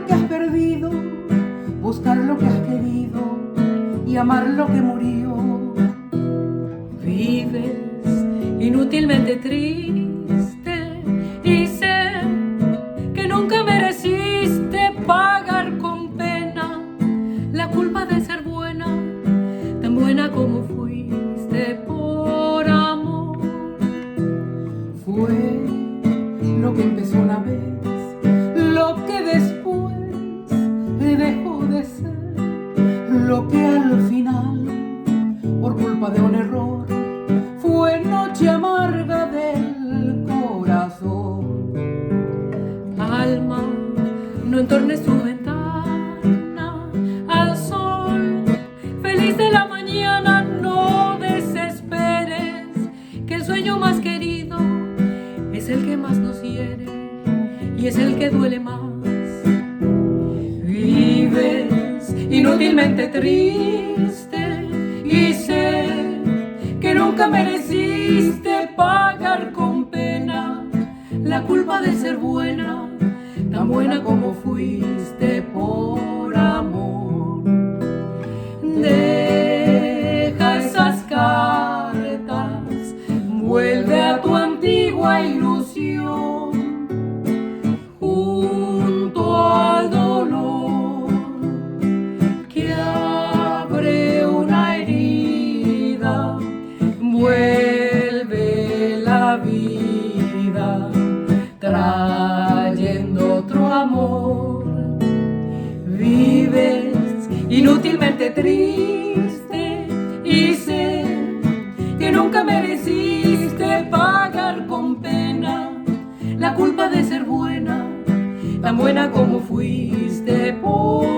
que has perdido, buscar lo que has querido y amar lo que murió. Vives inútilmente triste y sé que nunca mereciste pagar con pena la culpa de ser buena, tan buena como fuiste por amor. Fue lo que empezó una vez, lo que después dejó de ser, lo que al final, por culpa de un error, fue noche amarga del corazón. Alma, no entornes tu ventana al sol, feliz de la mañana, no desesperes, que el sueño más querido es el que más nos hiere y es el que duele más. Vives inútilmente triste y sé que nunca mereciste pagar con pena la culpa de ser buena, tan buena como fuiste por amor. Deja esas cartas, vuelve a tu antigua ilusión, junto al dolor que abre una herida, vuelve la vida trayendo otro amor. Vives inútilmente triste y sé que nunca mereciste pagar con pena la culpa de ser buena, tan buena como fuiste por